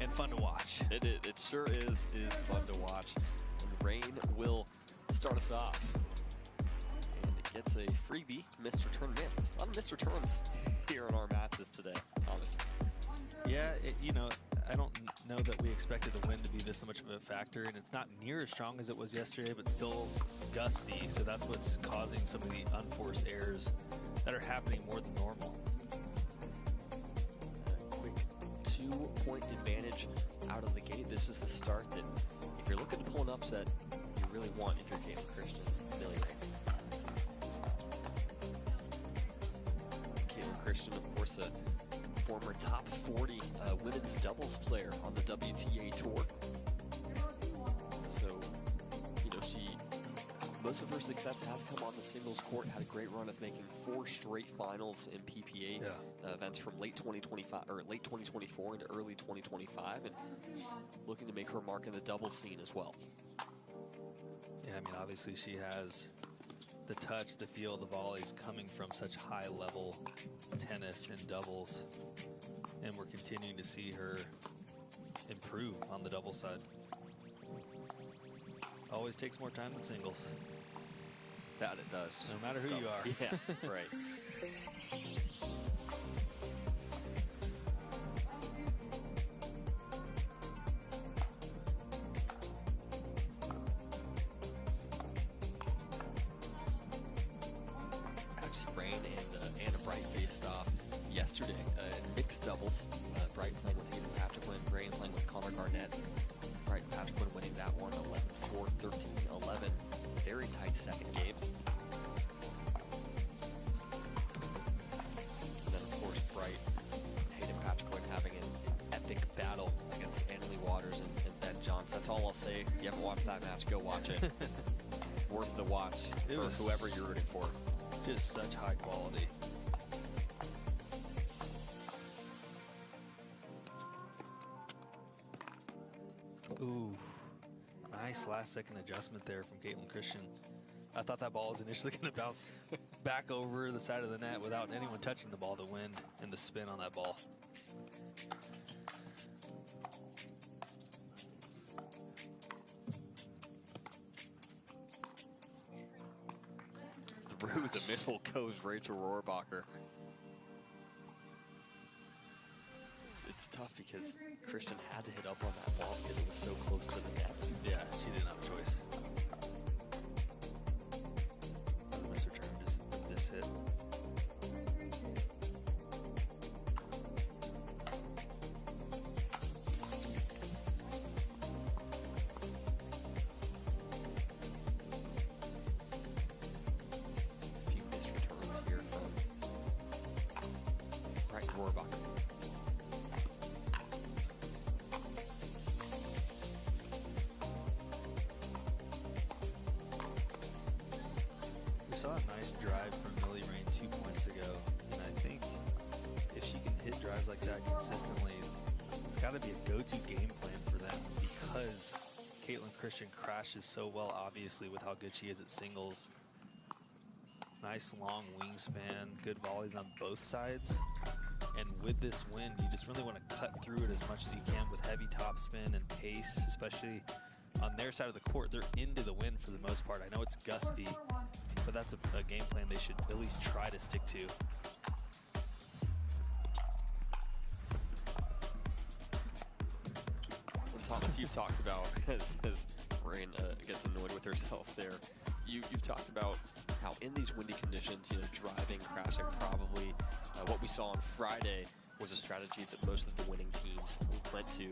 And fun to watch. It sure is fun to watch. And Rane will start us off. And it gets a freebie, Mr. Tournament. A lot of Mr. Turns here in our matches today, Thomas. Yeah, I don't know that we expected the wind to be this much of a factor, and it's not near as strong as it was yesterday, but still gusty, so that's what's causing some of the unforced errors that are happening more than normal. Quick 2-point advantage out of the gate. This is the start that, if you're looking to pull an upset, you really want if you're Caitlin Christian. Caitlin Christian, of course, a former top 40 women's doubles player on the WTA tour. So, most of her success has come on the singles court. Had a great run of making 4 straight finals in PPA events from late 2025 or late 2024 into early 2025, and looking to make her mark in the doubles scene as well. Yeah, I mean, obviously she has the touch, the feel, the volleys coming from such high level tennis and doubles, and we're continuing to see her improve on the double side. Always takes more time than singles. That it does. Just no matter who you are. Yeah, right. Actually, Rane and Anna Bright faced off yesterday in mixed doubles. Bright playing with Hayden Patrick, Rane playing with Connor Garnett. Bright and Patrick winning that one 11-4, 13-11. Very tight second game. And then, of course, Bright and Hayden Patrick having an epic battle against Annalie Waters and Ben Johns. That's all I'll say. If you haven't watched that match, go watch it. Worth the watch for whoever you're rooting for. Just such high quality. Ooh, nice last-second adjustment there from Caitlin Christian. I thought that ball was initially going to bounce back over the side of the net without anyone touching the ball. The wind and the spin on that ball. Through the middle goes Rachel Rohrabacher. It's tough because Christian had to hit up on that ball because it was so close to the net. Yeah, she didn't have a choice. Mr. Turner just this hit. A few missed returns here from Rohrabacher. Saw a nice drive from Millie Rane 2 points ago, and I think if she can hit drives like that consistently, it's got to be a go-to game plan for them because Caitlin Christian crashes so well, obviously, with how good she is at singles. Nice long wingspan, good volleys on both sides, and with this wind, you just really want to cut through it as much as you can with heavy topspin and pace, especially on their side of the court. They're into the wind for the most part. I know it's gusty, but that's a game plan they should at least try to stick to. And Thomas, you've talked about, as Rane gets annoyed with herself there, you've talked about how in these windy conditions, driving, crashing, probably what we saw on Friday was a strategy that most of the winning teams went to.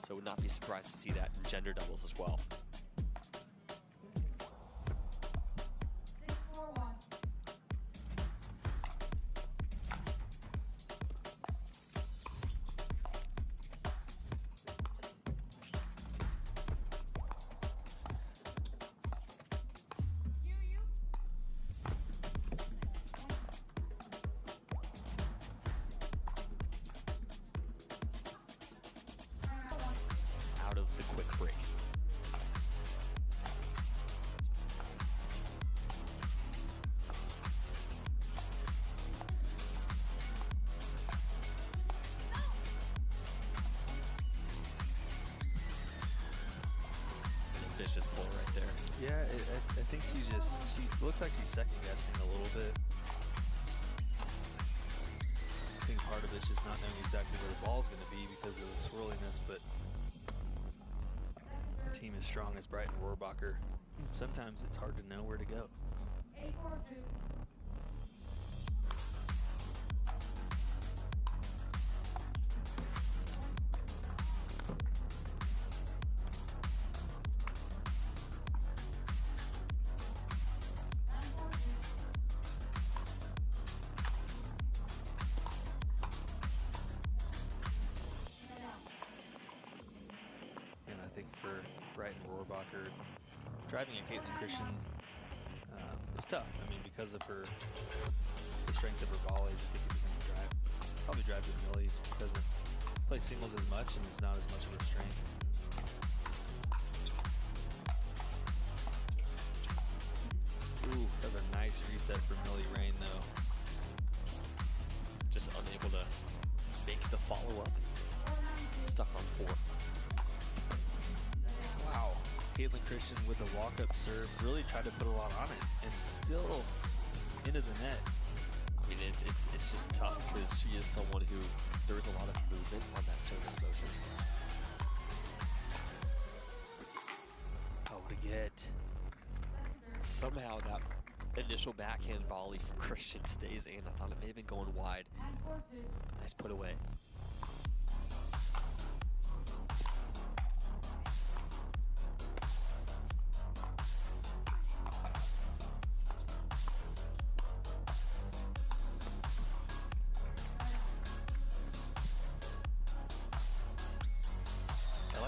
So would not be surprised to see that in gender doubles as well. Out of the quick break. she looks like she's second guessing a little bit. I think part of it's just not knowing exactly where the ball's going to be because of the swirliness, but the team is strong as Brighton Rohrabacher. Sometimes it's hard to know where to go. For Brighton Rohrabacher, driving at Caitlin Christian is tough. I mean, because of the strength of her volleys, I think if you're going to probably drive to Millie. Doesn't play singles as much and it's not as much of her strength. Ooh, that was a nice reset for Millie Rane, though. Just unable to make the follow-up. Stuck on 4. Wow, Caitlin Christian with a walk-up serve really tried to put a lot on it and still into the net. I mean, it's just tough because she is someone who there is a lot of movement on that service motion. Oh, to get. Somehow that initial backhand volley from Christian stays in. I thought it may have been going wide. Nice put away.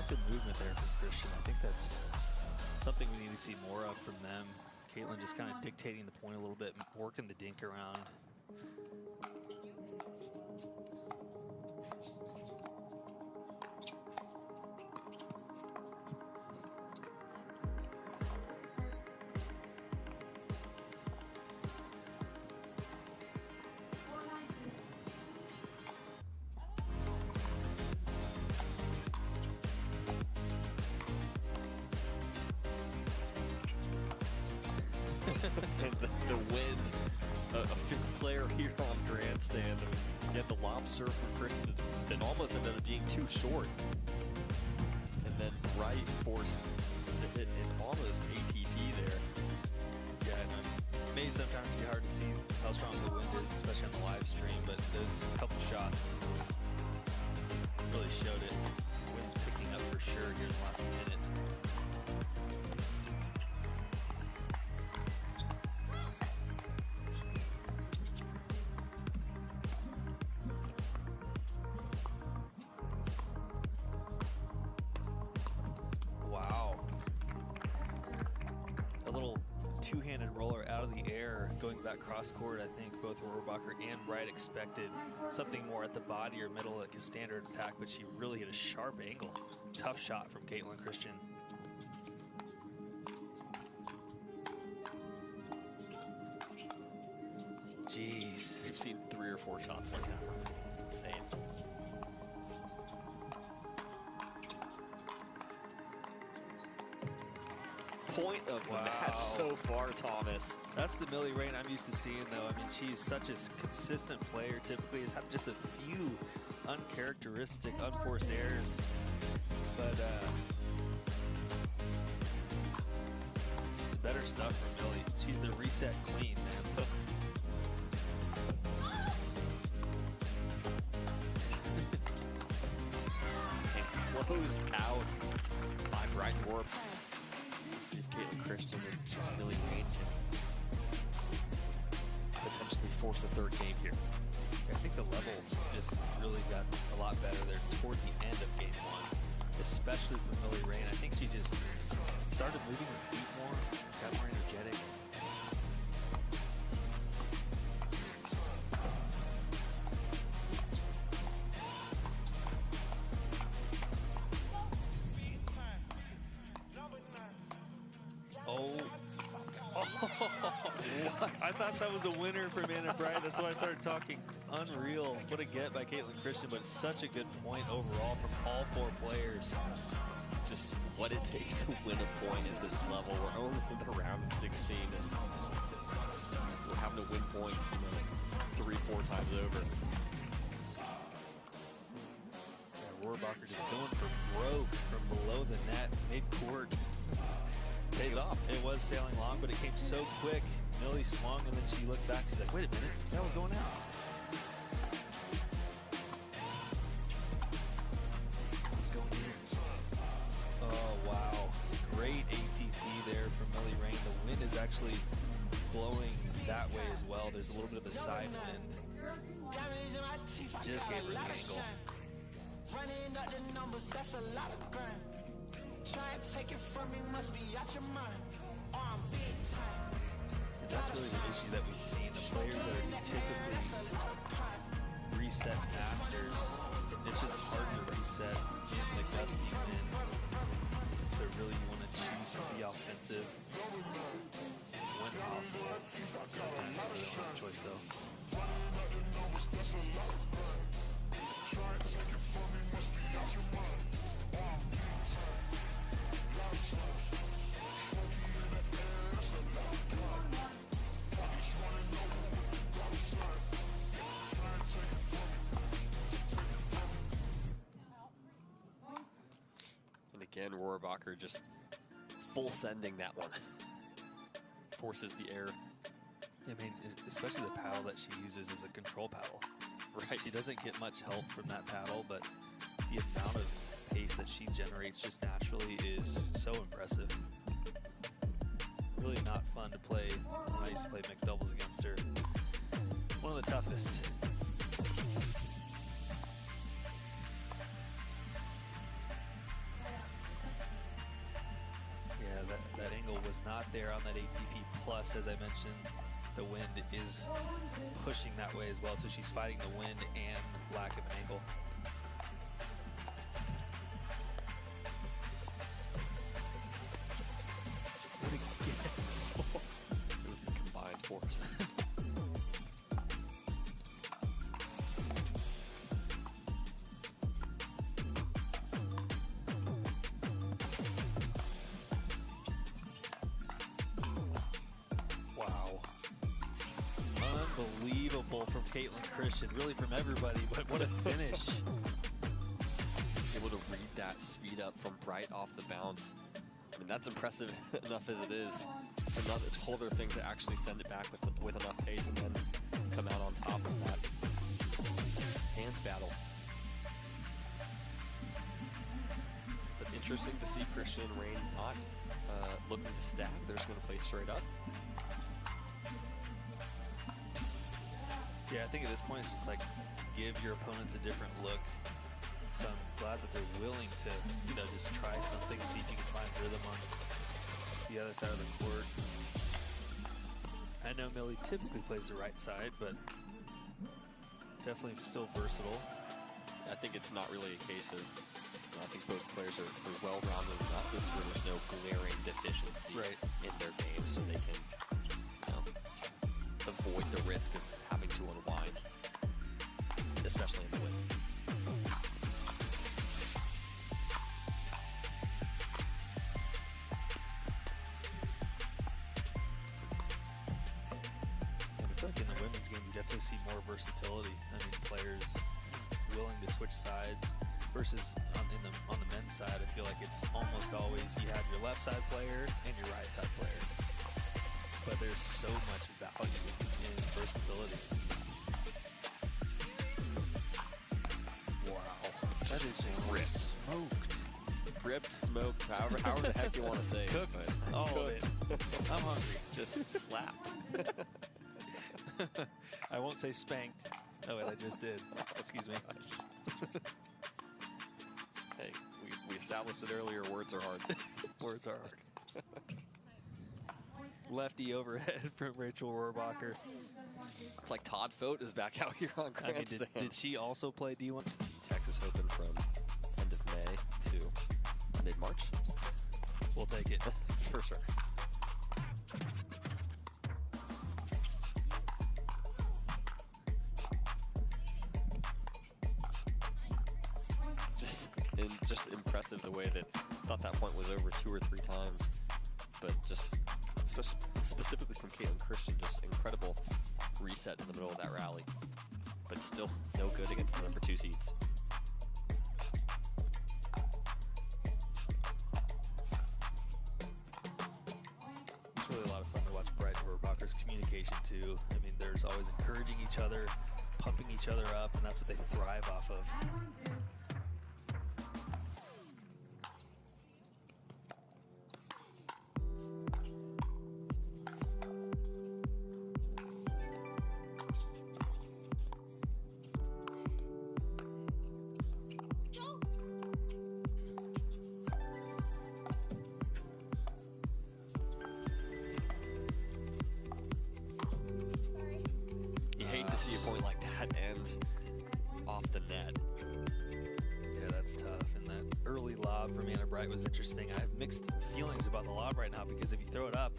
The movement there from Christian. I think that's something we need to see more of from them. Caitlin just kind of dictating the point a little bit, working the dink around. And the wind, a fifth player here on grandstand. You had the lob serve from Christian that almost ended up being too short. And then Wright forced to hit an almost ATP there. Yeah, and it may sometimes be hard to see how strong the wind is, especially on the live stream, but those couple shots really showed it. The wind's picking up for sure here in the last minute. Two-handed roller out of the air, going back cross court. I think both Rohrabacher and Wright expected something more at the body or middle like a standard attack, but she really hit a sharp angle. Tough shot from Caitlin Christian. Jeez. We've seen 3 or 4 shots like that. It's insane. Point of the match so far, Thomas. That's the Millie Rane I'm used to seeing, though. I mean, she's such a consistent player. Typically, has had just a few uncharacteristic, unforced errors. But it's better stuff from Millie. She's the reset queen, man. And closed out by Brighton Rohrabacher. See if Caitlin Christian and Millie Rane can potentially force a third game here. I think the level just really got a lot better there toward the end of game 1, especially for Millie Rane. I think she just started moving her feet more, got more energetic. I thought that was a winner for Amanda Bright. That's why I started talking. Unreal. What a get by Caitlin Christian, but such a good point overall from all 4 players. Just what it takes to win a point at this level. We're only in the round of 16, and we're having to win points, 3-4 times over. Yeah, Rohrabacher just going for broke from below the net, mid-court. Pays off. It was sailing long, but it came so quick. Millie swung, and then she looked back. She's like, wait a minute, that was going out. Who's going in? Oh, wow. Great ATP there from Millie Rane. The wind is actually blowing that way as well. There's a little bit of a side wind. Just gave her the angle. Running up the numbers, that's a lot of grind. Try and take it from me, must be out your mind. Oh, I'm big time. And that's really the issue that we've seen. The players that are typically reset masters, it's just hard to reset in the gusty wind. So really you want to choose to be offensive when possible. Sometimes you really don't have a choice though. Again, Rohrabacher just full sending that one. Forces the air. I mean, especially the paddle that she uses is a control paddle. Right. She doesn't get much help from that paddle, but the amount of pace that she generates just naturally is so impressive. Really not fun to play when I used to play mixed doubles against her. One of the toughest. Yeah, that angle was not there on that ATP Plus. As I mentioned, the wind is pushing that way as well, so she's fighting the wind and lack of an angle. It was the combined force. Wow. Unbelievable from Caitlin Christian, really from everybody, but what a finish. Able to read that speed up from Bright off the bounce. I mean, that's impressive enough as it is. It's another whole other thing to actually send it back with enough pace and then come out on top of that hands battle. But interesting to see Christian and Rane not looking to stack. They're just going to play straight up. Yeah, I think at this point it's just like give your opponents a different look. So I'm glad that they're willing to, just try something, see if you can find rhythm on the other side of the court. I know Millie typically plays the right side, but definitely still versatile. I think it's not really a case of, I think both players are well-rounded enough. This where there's no glaring deficiency in their game, so they can avoid the risk of having to unwind, especially in the wind. And I feel like in the women's game, you definitely see more versatility. I mean, players willing to switch sides versus on the men's side. I feel like it's almost always you have your left side player and your right side player. But there's so much value in versatility. Wow. That is just ripped. Ripped, smoked, however the heck you want to say it. Cooked. But All of it. I'm hungry. Just slapped. I won't say spanked. Oh, wait, I just did. Excuse me. Hey, we established it earlier, words are hard. Words are hard. Lefty overhead from Rachel Rohrabacher. It's like Todd Fote is back out here on Grandstand. Did she also play D1? Texas Open from end of May to mid-March. We'll take it. For sure. Just impressive the way that thought that point was over 2 or 3 times. But just specifically from Caitlin Christian, just incredible reset in the middle of that rally. But still no good against the number 2 seeds. It's really a lot of fun to watch Brett and Rohrabacher's communication too. I mean, there's always encouraging each other, pumping each other up, and that's what they thrive off of. To see a point like that end off the net. Yeah, that's tough. And that early lob from Anna Bright was interesting. I have mixed feelings about the lob right now because if you throw it up,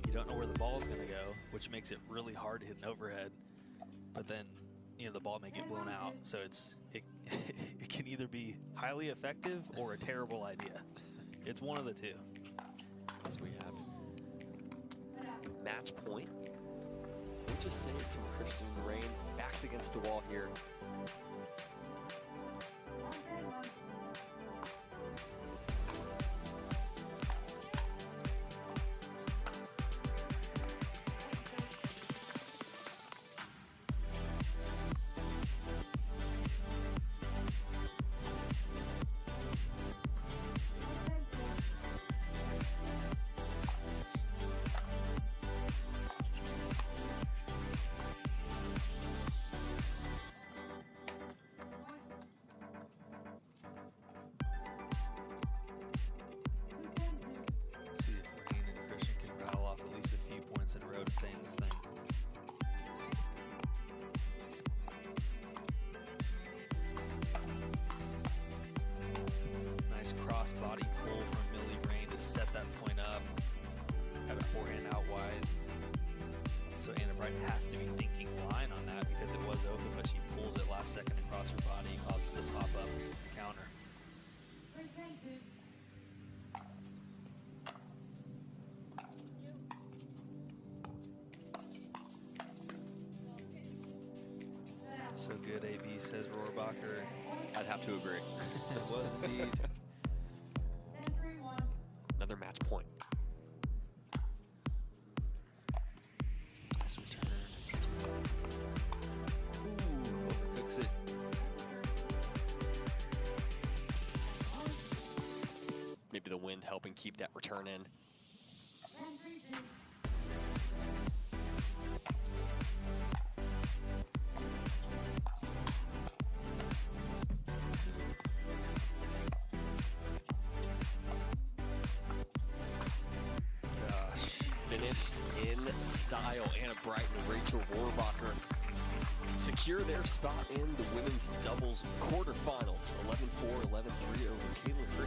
you don't know where the ball is going to go, which makes it really hard to hit an overhead. But then, you know, the ball may get blown out. So it can either be highly effective or a terrible idea. It's one of the two. As we have match point. Just saved from Christian Rane. Backs against the wall here. In a row to stay in this thing. Nice cross body pull from Millie Rane to set that point up. Have a forehand out wide. So Anna Bright has to be thinking line on that because it was open, but she pulls it last second across her body, causes the pop up counter. So good, AB, says Rohrabacher. I'd have to agree. It was indeed. Another match point. Nice return. Ooh, overcooks it. Maybe the wind helping keep that return in. Finished in style. Anna Bright and Rachel Rohrabacher secure their spot in the women's doubles quarterfinals. 11-4, 11-3 over Caitlin Christian.